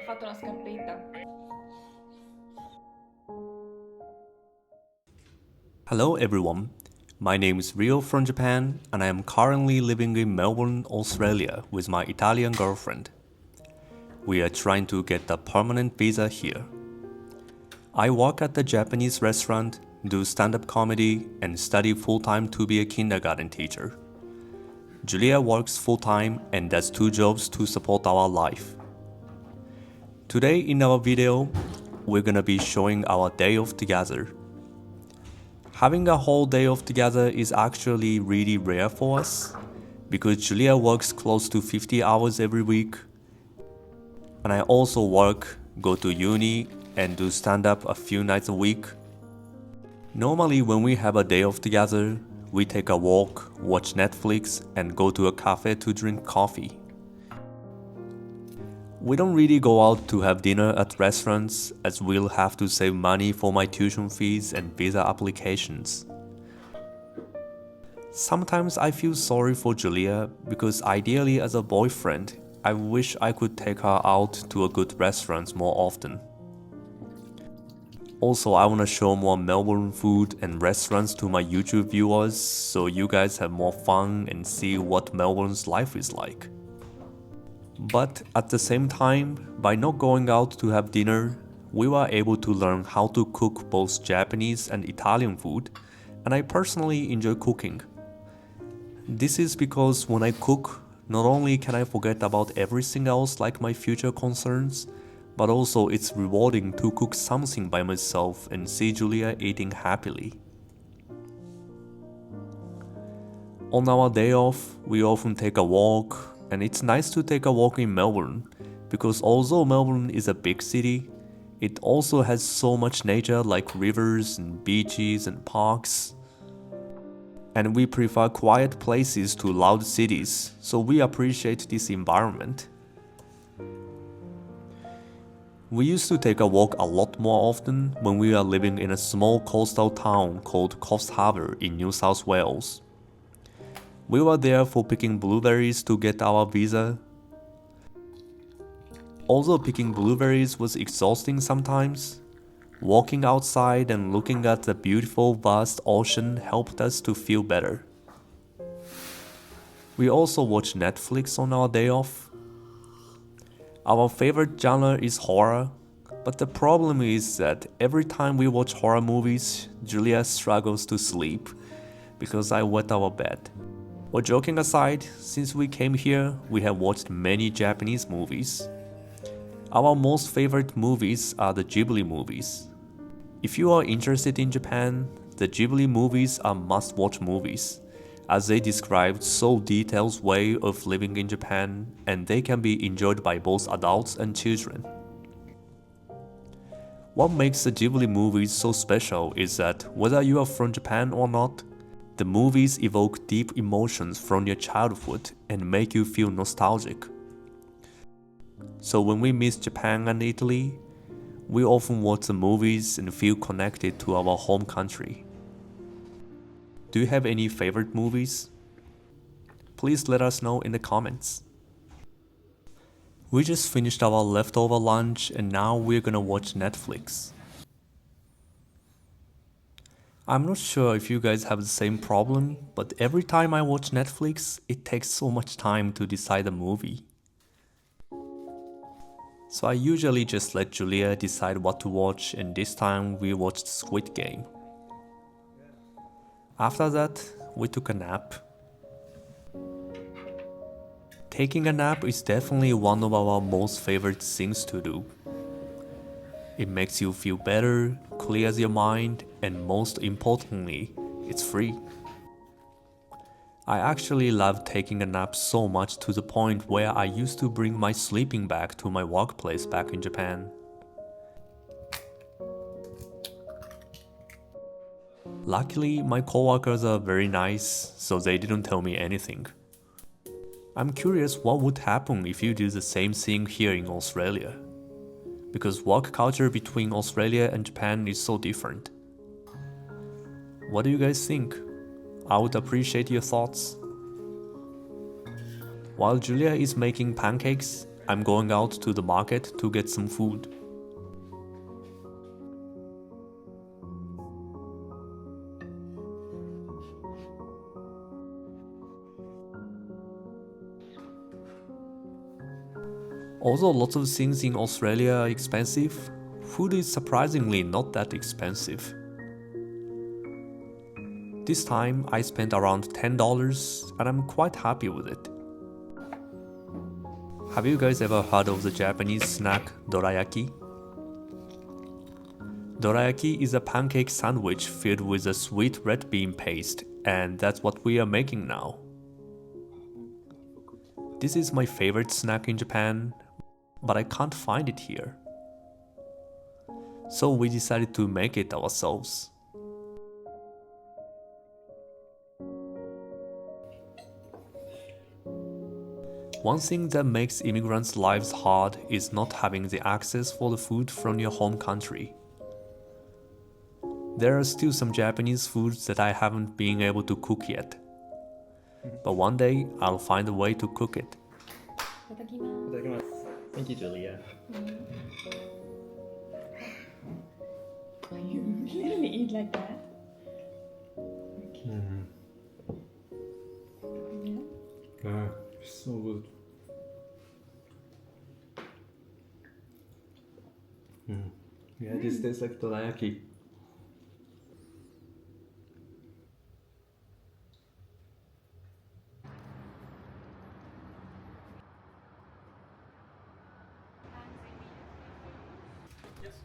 fatto una scarpetta. Hello everyone, my name is Rio from Japan and I am currently living in Melbourne, Australia with my Italian girlfriend. We are trying to get a permanent visa here. I work at a Japanese restaurant, do stand-up comedy and study full-time to be a kindergarten teacher. Giulia works full-time and does 2 jobs to support our life. Today in our video, we're gonna be showing our day off together. Having a whole day off together is actually really rare for us because Giulia works close to 50 hours every week and I also work, go to uni and do stand-up a few nights a week. Normally when we have a day off together, we take a walk, watch Netflix and go to a cafe to drink coffee. We don't really go out to have dinner at restaurants as we'll have to save money for my tuition fees and visa applications. Sometimes I feel sorry for Giulia because ideally as a boyfriend, I wish I could take her out to a good restaurant more often. Also, I want to show more Melbourne food and restaurants to my YouTube viewers so you guys have more fun and see what Melbourne's life is like. But at the same time, by not going out to have dinner, we were able to learn how to cook both Japanese and Italian food, and I personally enjoy cooking. This is because when I cook, not only can I forget about everything else like my future concerns, but also it's rewarding to cook something by myself and see Giulia eating happily. On our day off, we often take a walk, and it's nice to take a walk in Melbourne, because although Melbourne is a big city, it also has so much nature like rivers and beaches and parks. And we prefer quiet places to loud cities, so we appreciate this environment. We used to take a walk a lot more often when we were living in a small coastal town called Coffs Harbour in New South Wales. We were there for picking blueberries to get our visa. Although picking blueberries was exhausting sometimes, walking outside and looking at the beautiful vast ocean helped us to feel better. We also watch Netflix on our day off. Our favorite genre is horror, but the problem is that every time we watch horror movies, Giulia struggles to sleep because I wet our bed. Well, joking aside, since we came here, we have watched many Japanese movies. Our most favorite movies are the Ghibli movies. If you are interested in Japan, the Ghibli movies are must-watch movies, as they describe so detailed way of living in Japan and they can be enjoyed by both adults and children. What makes the Ghibli movies so special is that whether you are from Japan or not, the movies evoke deep emotions from your childhood and make you feel nostalgic. So when we miss Japan and Italy, we often watch the movies and feel connected to our home country. Do you have any favorite movies? Please let us know in the comments. We just finished our leftover lunch and now we're gonna watch Netflix. I'm not sure if you guys have the same problem, but every time I watch Netflix, it takes so much time to decide a movie. So I usually just let Giulia decide what to watch, and this time we watched Squid Game. After that, we took a nap. Taking a nap is definitely one of our most favorite things to do. It makes you feel better, clears your mind, and most importantly, it's free. I actually love taking a nap so much to the point where I used to bring my sleeping bag to my workplace back in Japan. Luckily, my coworkers are very nice, so they didn't tell me anything. I'm curious what would happen if you do the same thing here in Australia, because work culture between Australia and Japan is so different. What do you guys think? I would appreciate your thoughts. While Giulia is making pancakes, I'm going out to the market to get some food. Although lots of things in Australia are expensive, food is surprisingly not that expensive. This time I spent around $10 and I'm quite happy with it. Have you guys ever heard of the Japanese snack dorayaki? Dorayaki is a pancake sandwich filled with a sweet red bean paste, and that's what we are making now. This is my favorite snack in Japan, but I can't find it here. So we decided to make it ourselves. One thing that makes immigrants' lives hard is not having the access for the food from your home country. There are still some Japanese foods that I haven't been able to cook yet. But one day I'll find a way to cook it. Thank you, Giulia. You really eat like that? Ah, so good. Yeah, this tastes like dorayaki.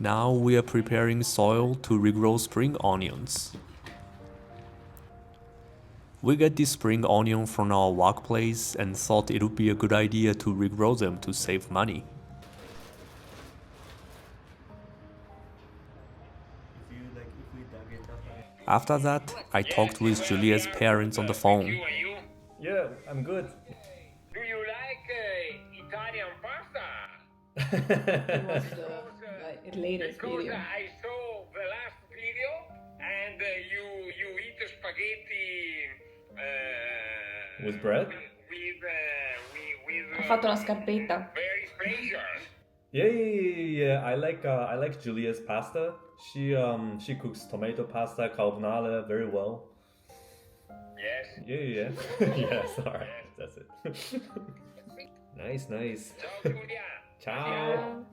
Now we are preparing soil to regrow spring onions. We get this spring onion from our workplace and thought it would be a good idea to regrow them to save money. After that, I talked with Julia's parents on the phone. Yeah, I'm good. Do you like Italian pasta? It was the latest Because video. I saw the last video and you eat spaghetti With bread? Ho fatto una scarpetta. very special. Yeah. I like Giulia's pasta. She cooks tomato pasta carbonara very well. Yes. Yeah. Yes, alright, that's it. Nice. Ciao Giulia. Ciao. Ciao.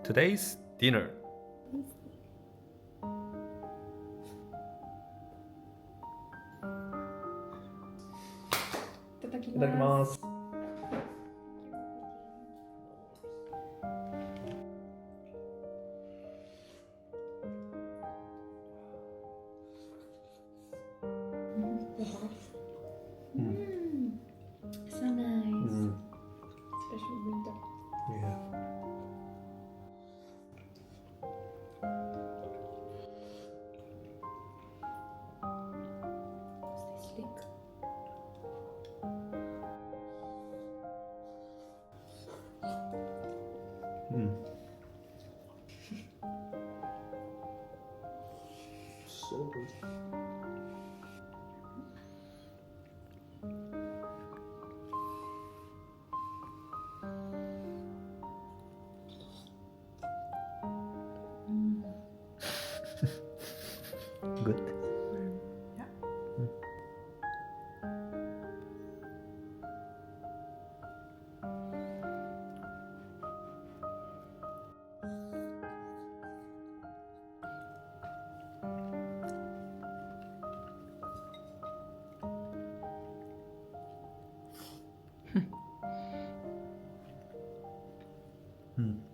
Today's dinner. Itadakimasu. So nice. Special winter. Yeah. Stay sleek. So good. Good. Yeah. Mm.